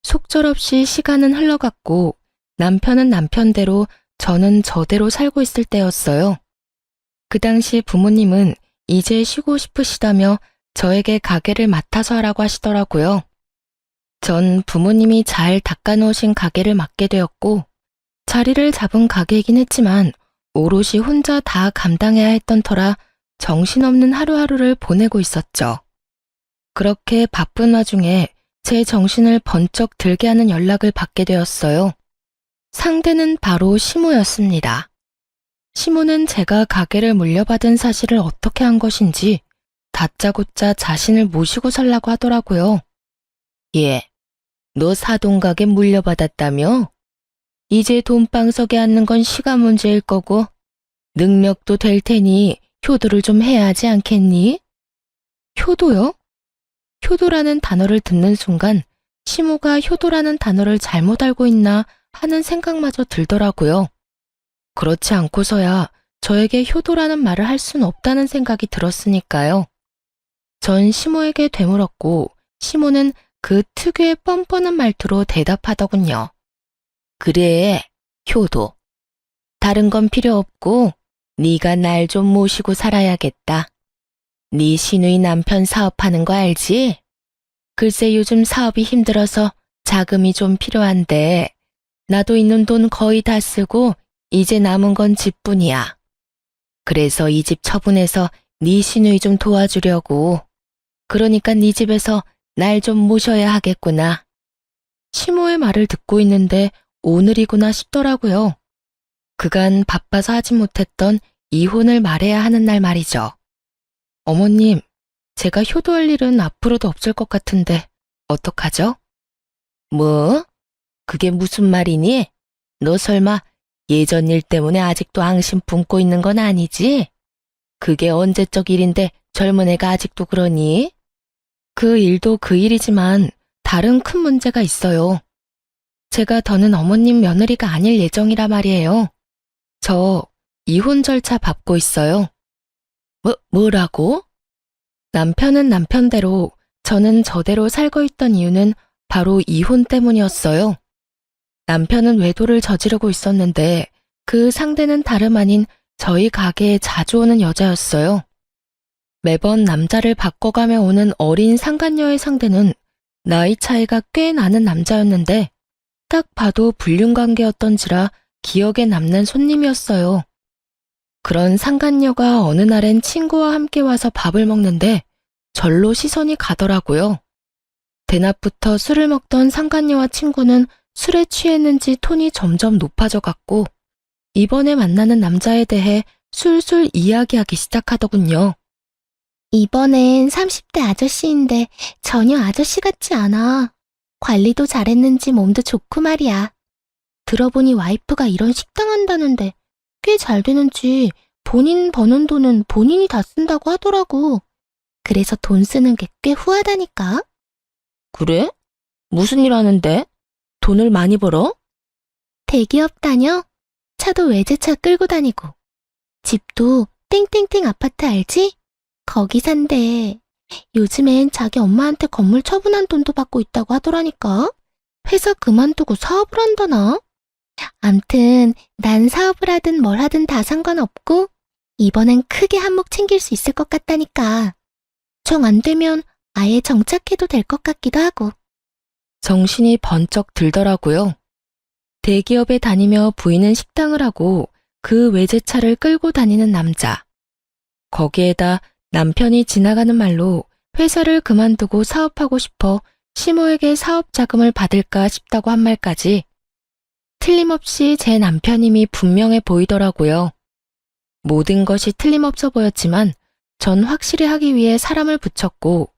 S1: 속절없이 시간은 흘러갔고 남편은 남편대로 저는 저대로 살고 있을 때였어요. 그 당시 부모님은 이제 쉬고 싶으시다며 저에게 가게를 맡아서 하라고 하시더라고요. 전 부모님이 잘 닦아놓으신 가게를 맡게 되었고 자리를 잡은 가게이긴 했지만 오롯이 혼자 다 감당해야 했던 터라 정신없는 하루하루를 보내고 있었죠. 그렇게 바쁜 와중에 제 정신을 번쩍 들게 하는 연락을 받게 되었어요. 상대는 바로 시모였습니다. 시모는 제가 가게를 물려받은 사실을 어떻게 한 것인지 다짜고짜 자신을 모시고 살라고 하더라고요. 예, 너 사돈가게 물려받았다며? 이제 돈방석에 앉는 건 시간 문제일 거고 능력도 될 테니 효도를 좀 해야 하지 않겠니? 효도요? 효도라는 단어를 듣는 순간 시모가 효도라는 단어를 잘못 알고 있나 하는 생각마저 들더라고요. 그렇지 않고서야 저에게 효도라는 말을 할 수는 없다는 생각이 들었으니까요. 전 시모에게 되물었고 시모는 그 특유의 뻔뻔한 말투로 대답하더군요. 그래, 효도. 다른 건 필요 없고 네가 날 좀 모시고 살아야겠다. 네 시누이 남편 사업하는 거 알지? 글쎄 요즘 사업이 힘들어서 자금이 좀 필요한데 나도 있는 돈 거의 다 쓰고 이제 남은 건 집뿐이야. 그래서 이 집 처분해서 네 시누이 좀 도와주려고. 그러니까 네 집에서 날 좀 모셔야 하겠구나. 시모의 말을 듣고 있는데 오늘이구나 싶더라고요. 그간 바빠서 하지 못했던 이혼을 말해야 하는 날 말이죠. 어머님, 제가 효도할 일은 앞으로도 없을 것 같은데 어떡하죠? 뭐? 그게 무슨 말이니? 너 설마 예전 일 때문에 아직도 앙심 품고 있는 건 아니지? 그게 언제적 일인데 젊은 애가 아직도 그러니? 그 일도 그 일이지만 다른 큰 문제가 있어요. 제가 더는 어머님 며느리가 아닐 예정이라 말이에요. 저 이혼 절차 밟고 있어요. 뭐라고? 남편은 남편대로 저는 저대로 살고 있던 이유는 바로 이혼 때문이었어요. 남편은 외도를 저지르고 있었는데 그 상대는 다름 아닌 저희 가게에 자주 오는 여자였어요. 매번 남자를 바꿔가며 오는 어린 상간녀의 상대는 나이 차이가 꽤 나는 남자였는데 딱 봐도 불륜관계였던지라 기억에 남는 손님이었어요. 그런 상간녀가 어느 날엔 친구와 함께 와서 밥을 먹는데 절로 시선이 가더라고요. 대낮부터 술을 먹던 상간녀와 친구는 술에 취했는지 톤이 점점 높아져 갔고 이번에 만나는 남자에 대해 술술 이야기하기 시작하더군요. 이번엔 30대 아저씨인데 전혀 아저씨 같지 않아. 관리도 잘했는지 몸도 좋고 말이야. 들어보니 와이프가 이런 식당 한다는데 꽤 잘 되는지 본인 버는 돈은 본인이 다 쓴다고 하더라고. 그래서 돈 쓰는 게 꽤 후하다니까. 그래? 무슨 일 하는데? 돈을 많이 벌어? 대기업 다녀? 차도 외제차 끌고 다니고. 집도 땡땡땡 아파트 알지? 거기 산대. 요즘엔 자기 엄마한테 건물 처분한 돈도 받고 있다고 하더라니까. 회사 그만두고 사업을 한다나? 암튼 난 사업을 하든 뭘 하든 다 상관없고 이번엔 크게 한몫 챙길 수 있을 것 같다니까. 정 안 되면 아예 정착해도 될 것 같기도 하고. 정신이 번쩍 들더라고요. 대기업에 다니며 부인은 식당을 하고 그 외제차를 끌고 다니는 남자. 거기에다 남편이 지나가는 말로 회사를 그만두고 사업하고 싶어 시모에게 사업 자금을 받을까 싶다고 한 말까지 틀림없이 제 남편임이 분명해 보이더라고요. 모든 것이 틀림없어 보였지만 전 확실히 하기 위해 사람을 붙였고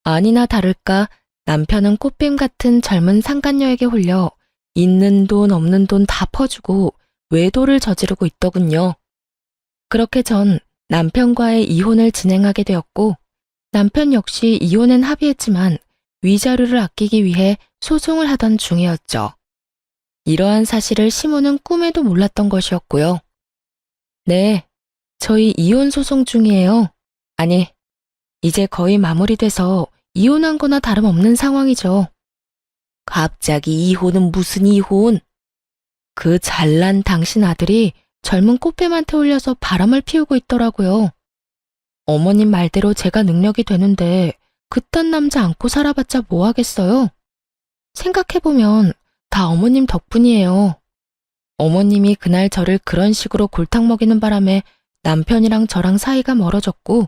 S1: 아니나 다를까 남편은 꽃뱀 같은 젊은 상간녀에게 홀려 있는 돈 없는 돈 다 퍼주고 외도를 저지르고 있더군요. 그렇게 전 남편과의 이혼을 진행하게 되었고 남편 역시 이혼엔 합의했지만 위자료를 아끼기 위해 소송을 하던 중이었죠. 이러한 사실을 시모는 꿈에도 몰랐던 것이었고요. 네, 저희 이혼 소송 중이에요. 아니, 이제 거의 마무리돼서 이혼한 거나 다름없는 상황이죠. 갑자기 이혼은 무슨 이혼? 그 잘난 당신 아들이 젊은 꽃뱀한테 홀려서 바람을 피우고 있더라고요. 어머님 말대로 제가 능력이 되는데 그딴 남자 안고 살아봤자 뭐 하겠어요? 생각해보면 다 어머님 덕분이에요. 어머님이 그날 저를 그런 식으로 골탕 먹이는 바람에 남편이랑 저랑 사이가 멀어졌고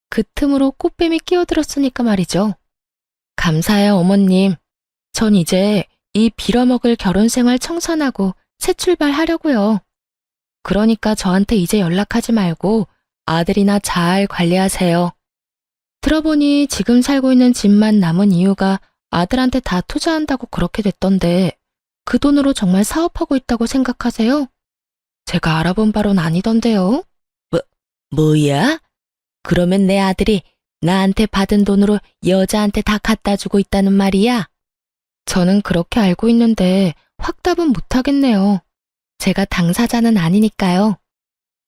S1: 그 틈으로 꽃뱀이 끼어들었으니까 말이죠. 감사해요, 어머님. 전 이제 이 빌어먹을 결혼생활 청산하고 새 출발하려고요. 그러니까 저한테 이제 연락하지 말고 아들이나 잘 관리하세요. 들어보니 지금 살고 있는 집만 남은 이유가 아들한테 다 투자한다고 그렇게 됐던데 그 돈으로 정말 사업하고 있다고 생각하세요? 제가 알아본 바론 아니던데요. 뭐야? 그러면 내 아들이 나한테 받은 돈으로 여자한테 다 갖다 주고 있다는 말이야? 저는 그렇게 알고 있는데 확답은 못하겠네요. 제가 당사자는 아니니까요.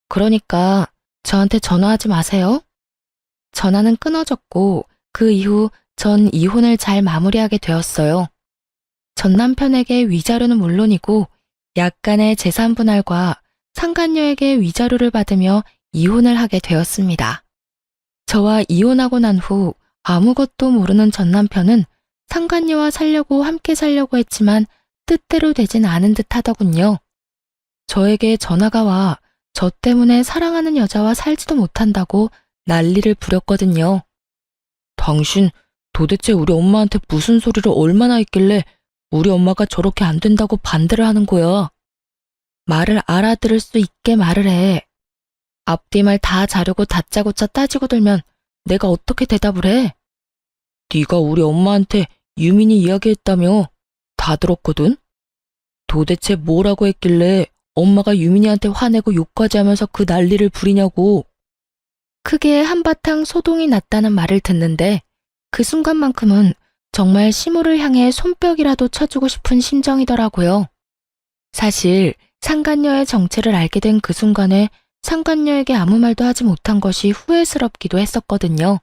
S1: 그러니까 저한테 전화하지 마세요. 전화는 끊어졌고 그 이후 전 이혼을 잘 마무리하게 되었어요. 전 남편에게 위자료는 물론이고 약간의 재산 분할과 상간녀에게 위자료를 받으며 이혼을 하게 되었습니다. 저와 이혼하고 난 후 아무것도 모르는 전 남편은 상간녀와 살려고 함께 살려고 했지만 뜻대로 되진 않은 듯 하더군요. 저에게 전화가 와 저 때문에 사랑하는 여자와 살지도 못한다고 난리를 부렸거든요. 당신 도대체 우리 엄마한테 무슨 소리를 얼마나 했길래 우리 엄마가 저렇게 안 된다고 반대를 하는 거야. 말을 알아들을 수 있게 말을 해. 앞뒤말 다 자르고 다짜고짜 따지고 들면 내가 어떻게 대답을 해? 네가 우리 엄마한테 유민이 이야기했다며. 다 들었거든? 도대체 뭐라고 했길래 엄마가 유민이한테 화내고 욕까지 하면서 그 난리를 부리냐고. 크게 한바탕 소동이 났다는 말을 듣는데 그 순간만큼은 정말 시모를 향해 손뼉이라도 쳐주고 싶은 심정이더라고요. 사실 상간녀의 정체를 알게 된 그 순간에 상간녀에게 아무 말도 하지 못한 것이 후회스럽기도 했었거든요.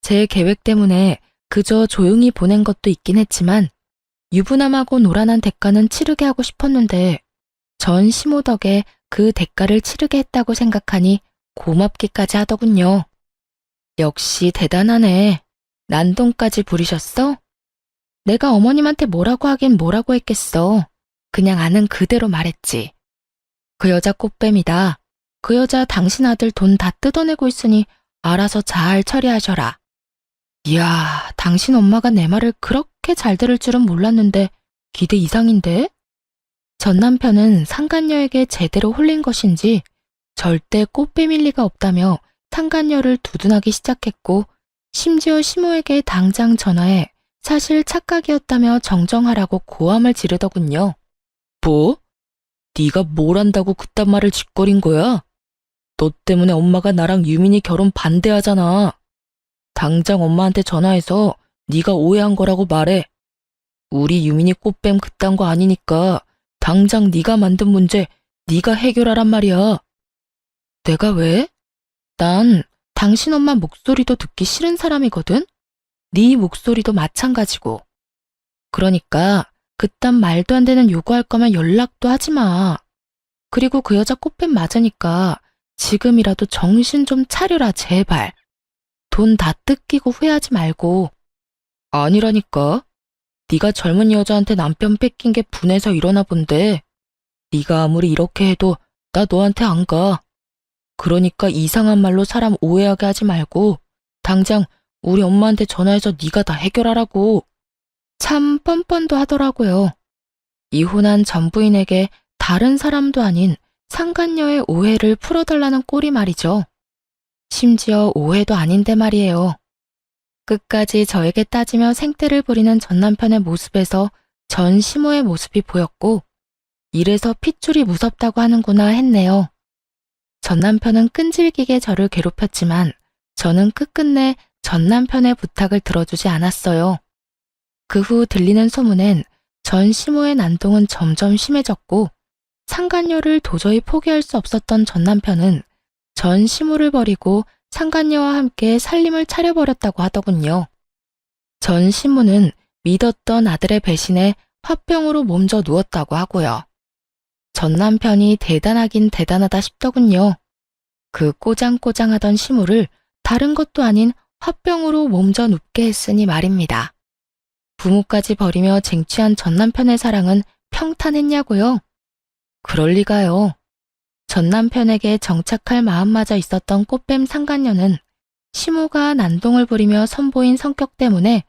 S1: 제 계획 때문에 그저 조용히 보낸 것도 있긴 했지만 유부남하고 노란한 대가는 치르게 하고 싶었는데 전 시모 덕에 그 대가를 치르게 했다고 생각하니 고맙기까지 하더군요. 역시 대단하네. 난동까지 부리셨어? 내가 어머님한테 뭐라고 하긴 뭐라고 했겠어. 그냥 아는 그대로 말했지. 그 여자 꽃뱀이다. 그 여자 당신 아들 돈 다 뜯어내고 있으니 알아서 잘 처리하셔라. 이야, 당신 엄마가 내 말을 그렇게 잘 들을 줄은 몰랐는데 기대 이상인데? 전 남편은 상간녀에게 제대로 홀린 것인지 절대 꽃뱀일 리가 없다며 상간녀를 두둔하기 시작했고 심지어 시모에게 당장 전화해 사실 착각이었다며 정정하라고 고함을 지르더군요. 뭐? 네가 뭘 안다고 그딴 말을 짓거린 거야? 너 때문에 엄마가 나랑 유민이 결혼 반대하잖아. 당장 엄마한테 전화해서 네가 오해한 거라고 말해. 우리 유민이 꽃뱀 그딴 거 아니니까 당장 네가 만든 문제 네가 해결하란 말이야. 내가 왜? 난 당신 엄마 목소리도 듣기 싫은 사람이거든? 네 목소리도 마찬가지고. 그러니까 그딴 말도 안 되는 요구할 거면 연락도 하지 마. 그리고 그 여자 꽃뱀 맞으니까 지금이라도 정신 좀 차려라, 제발. 돈 다 뜯기고 후회하지 말고. 아니라니까. 네가 젊은 여자한테 남편 뺏긴 게 분해서 일어나 본데 네가 아무리 이렇게 해도 나 너한테 안 가. 그러니까 이상한 말로 사람 오해하게 하지 말고 당장 우리 엄마한테 전화해서 네가 다 해결하라고. 참 뻔뻔도 하더라고요. 이혼한 전 부인에게 다른 사람도 아닌 상간녀의 오해를 풀어달라는 꼴이 말이죠. 심지어 오해도 아닌데 말이에요. 끝까지 저에게 따지며 생떼를 부리는 전 남편의 모습에서 전 시모의 모습이 보였고, 이래서 핏줄이 무섭다고 하는구나 했네요. 전 남편은 끈질기게 저를 괴롭혔지만 저는 끝끝내 전 남편의 부탁을 들어주지 않았어요. 그 후 들리는 소문엔 전 시모의 난동은 점점 심해졌고, 상간녀를 도저히 포기할 수 없었던 전 남편은 전 시모를 버리고 상간녀와 함께 살림을 차려버렸다고 하더군요. 전 시모는 믿었던 아들의 배신에 화병으로 몸져 누웠다고 하고요. 전 남편이 대단하긴 대단하다 싶더군요. 그 꼬장꼬장하던 시모를 다른 것도 아닌 화병으로 몸져 눕게 했으니 말입니다. 부모까지 버리며 쟁취한 전 남편의 사랑은 평탄했냐고요? 그럴 리가요. 전 남편에게 정착할 마음마저 있었던 꽃뱀 상간녀는 시모가 난동을 부리며 선보인 성격 때문에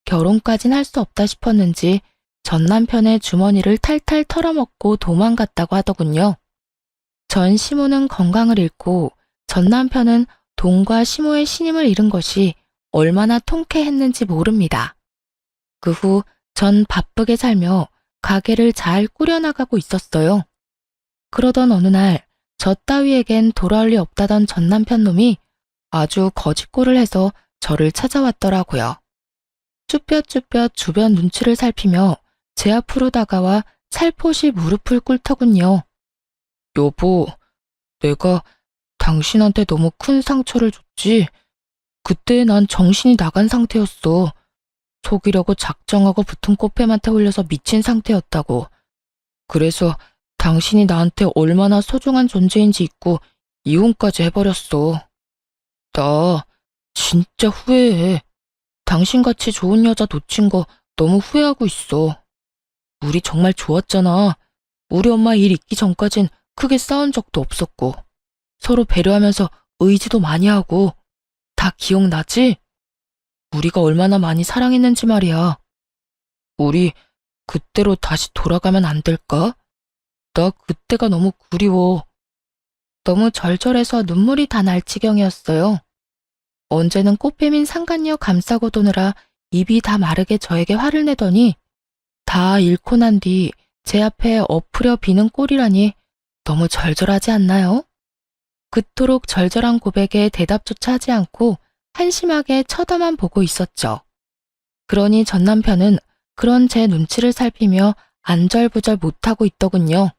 S1: 결혼까진 할 수 없다 싶었는지 전 남편의 주머니를 탈탈 털어먹고 도망갔다고 하더군요. 전 시모는 건강을 잃고 전 남편은 돈과 시모의 신임을 잃은 것이 얼마나 통쾌했는지 모릅니다. 그 후 전 바쁘게 살며 가게를 잘 꾸려나가고 있었어요. 그러던 어느 날 저 따위에겐 돌아올 리 없다던 전 남편 놈이 아주 거짓골을 해서 저를 찾아왔더라고요. 쭈뼛쭈뼛 주변 눈치를 살피며 제 앞으로 다가와 살포시 무릎을 꿇더군요. 여보, 내가 당신한테 너무 큰 상처를 줬지? 그때 난 정신이 나간 상태였어. 속이려고 작정하고 붙은 꽃뱀한테 홀려서 미친 상태였다고. 그래서 당신이 나한테 얼마나 소중한 존재인지 잊고 이혼까지 해버렸어. 나 진짜 후회해. 당신같이 좋은 여자 놓친 거 너무 후회하고 있어. 우리 정말 좋았잖아. 우리 엄마 일 있기 전까진 크게 싸운 적도 없었고 서로 배려하면서 의지도 많이 하고 다 기억나지? 우리가 얼마나 많이 사랑했는지 말이야. 우리 그때로 다시 돌아가면 안 될까? 나 그때가 너무 그리워. 너무 절절해서 눈물이 다 날 지경이었어요. 언제는 꽃뱀인 상간녀 감싸고 도느라 입이 다 마르게 저에게 화를 내더니 다 잃고 난 뒤 제 앞에 엎으려 비는 꼴이라니 너무 절절하지 않나요? 그토록 절절한 고백에 대답조차 하지 않고 한심하게 쳐다만 보고 있었죠. 그러니 전 남편은 그런 제 눈치를 살피며 안절부절 못하고 있더군요.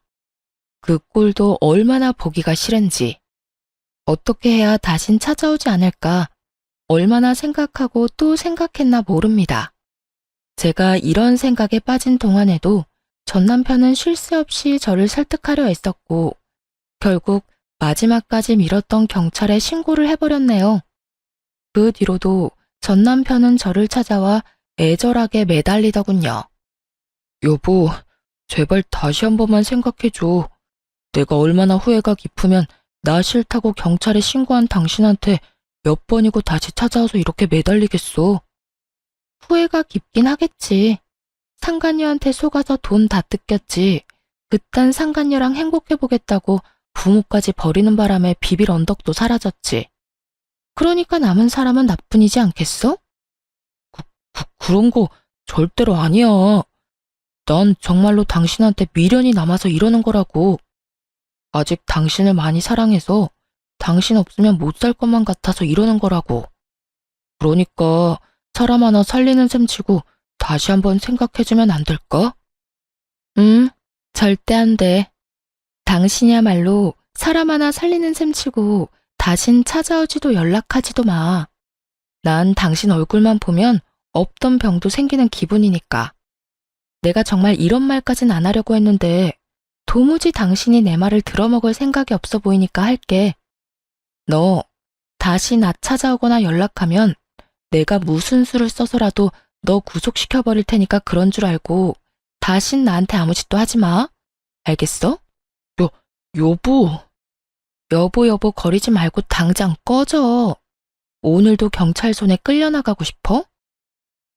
S1: 그 꼴도 얼마나 보기가 싫은지. 어떻게 해야 다신 찾아오지 않을까 얼마나 생각하고 또 생각했나 모릅니다. 제가 이런 생각에 빠진 동안에도 전 남편은 쉴 새 없이 저를 설득하려 애썼고 결국 마지막까지 미뤘던 경찰에 신고를 해버렸네요. 그 뒤로도 전 남편은 저를 찾아와 애절하게 매달리더군요. 여보, 제발 다시 한 번만 생각해줘. 내가 얼마나 후회가 깊으면 나 싫다고 경찰에 신고한 당신한테 몇 번이고 다시 찾아와서 이렇게 매달리겠어. 후회가 깊긴 하겠지. 상간녀한테 속아서 돈 다 뜯겼지. 그딴 상간녀랑 행복해보겠다고 부모까지 버리는 바람에 비빌 언덕도 사라졌지. 그러니까 남은 사람은 나뿐이지 않겠어? 그런 거 절대로 아니야. 난 정말로 당신한테 미련이 남아서 이러는 거라고. 아직 당신을 많이 사랑해서 당신 없으면 못 살 것만 같아서 이러는 거라고. 그러니까 사람 하나 살리는 셈 치고 다시 한번 생각해주면 안 될까? 절대 안 돼. 당신이야말로 사람 하나 살리는 셈 치고 다신 찾아오지도 연락하지도 마. 난 당신 얼굴만 보면 없던 병도 생기는 기분이니까. 내가 정말 이런 말까진 안 하려고 했는데 도무지 당신이 내 말을 들어먹을 생각이 없어 보이니까 할게. 너 다시 나 찾아오거나 연락하면 내가 무슨 수를 써서라도 너 구속시켜버릴 테니까 그런 줄 알고 다신 나한테 아무 짓도 하지 마. 알겠어? 여보. 여보 거리지 말고 당장 꺼져. 오늘도 경찰 손에 끌려나가고 싶어?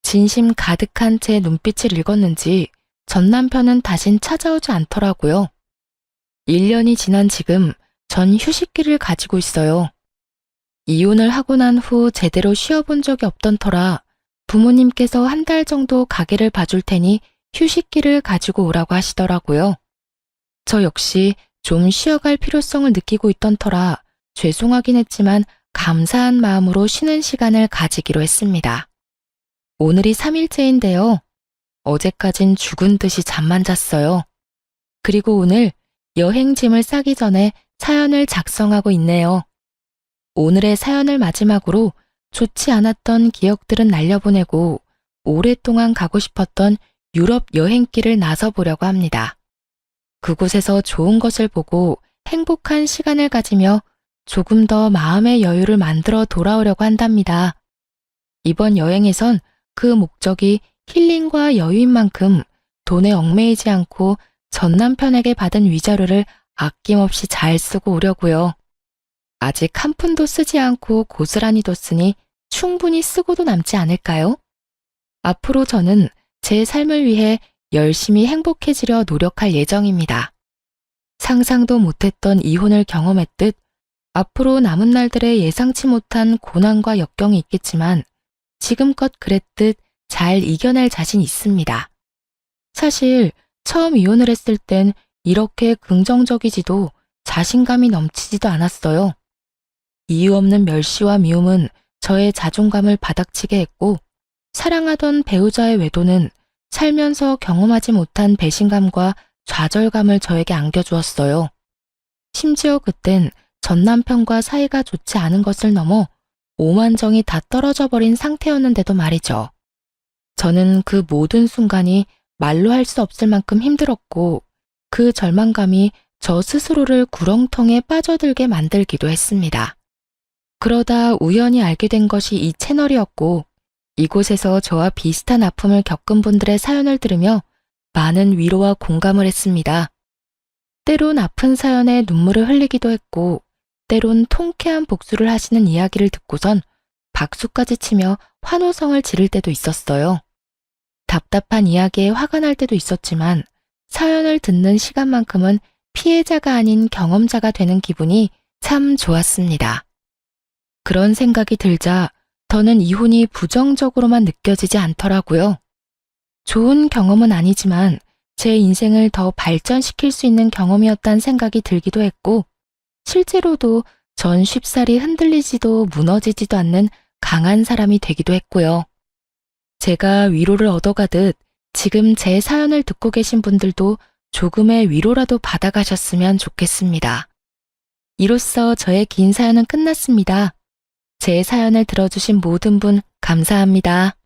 S1: 진심 가득한 제 눈빛을 읽었는지 전 남편은 다신 찾아오지 않더라고요. 1년이 지난 지금 전 휴식기를 가지고 있어요. 이혼을 하고 난 후 제대로 쉬어본 적이 없던 터라 부모님께서 한 달 정도 가게를 봐줄 테니 휴식기를 가지고 오라고 하시더라고요. 저 역시 좀 쉬어갈 필요성을 느끼고 있던 터라 죄송하긴 했지만 감사한 마음으로 쉬는 시간을 가지기로 했습니다. 오늘이 3일째인데요. 어제까진 죽은 듯이 잠만 잤어요. 그리고 오늘 여행짐을 싸기 전에 사연을 작성하고 있네요. 오늘의 사연을 마지막으로 좋지 않았던 기억들은 날려보내고 오랫동안 가고 싶었던 유럽 여행길을 나서보려고 합니다. 그곳에서 좋은 것을 보고 행복한 시간을 가지며 조금 더 마음의 여유를 만들어 돌아오려고 한답니다. 이번 여행에선 그 목적이 힐링과 여유인 만큼 돈에 얽매이지 않고 전 남편에게 받은 위자료를 아낌없이 잘 쓰고 오려고요. 아직 한 푼도 쓰지 않고 고스란히 뒀으니 충분히 쓰고도 남지 않을까요? 앞으로 저는 제 삶을 위해 열심히 행복해지려 노력할 예정입니다. 상상도 못했던 이혼을 경험했듯 앞으로 남은 날들에 예상치 못한 고난과 역경이 있겠지만 지금껏 그랬듯 잘 이겨낼 자신 있습니다. 사실 처음 이혼을 했을 땐 이렇게 긍정적이지도 자신감이 넘치지도 않았어요. 이유 없는 멸시와 미움은 저의 자존감을 바닥치게 했고 사랑하던 배우자의 외도는 살면서 경험하지 못한 배신감과 좌절감을 저에게 안겨주었어요. 심지어 그땐 전 남편과 사이가 좋지 않은 것을 넘어 오만정이 다 떨어져 버린 상태였는데도 말이죠. 저는 그 모든 순간이 말로 할 수 없을 만큼 힘들었고 그 절망감이 저 스스로를 구렁텅이에 빠져들게 만들기도 했습니다. 그러다 우연히 알게 된 것이 이 채널이었고 이곳에서 저와 비슷한 아픔을 겪은 분들의 사연을 들으며 많은 위로와 공감을 했습니다. 때론 아픈 사연에 눈물을 흘리기도 했고 때론 통쾌한 복수를 하시는 이야기를 듣고선 박수까지 치며 환호성을 지를 때도 있었어요. 답답한 이야기에 화가 날 때도 있었지만 사연을 듣는 시간만큼은 피해자가 아닌 경험자가 되는 기분이 참 좋았습니다. 그런 생각이 들자 더는 이혼이 부정적으로만 느껴지지 않더라고요. 좋은 경험은 아니지만 제 인생을 더 발전시킬 수 있는 경험이었다는 생각이 들기도 했고 실제로도 전 쉽사리 흔들리지도 무너지지도 않는 강한 사람이 되기도 했고요. 제가 위로를 얻어가듯 지금 제 사연을 듣고 계신 분들도 조금의 위로라도 받아가셨으면 좋겠습니다. 이로써 저의 긴 사연은 끝났습니다. 제 사연을 들어주신 모든 분 감사합니다.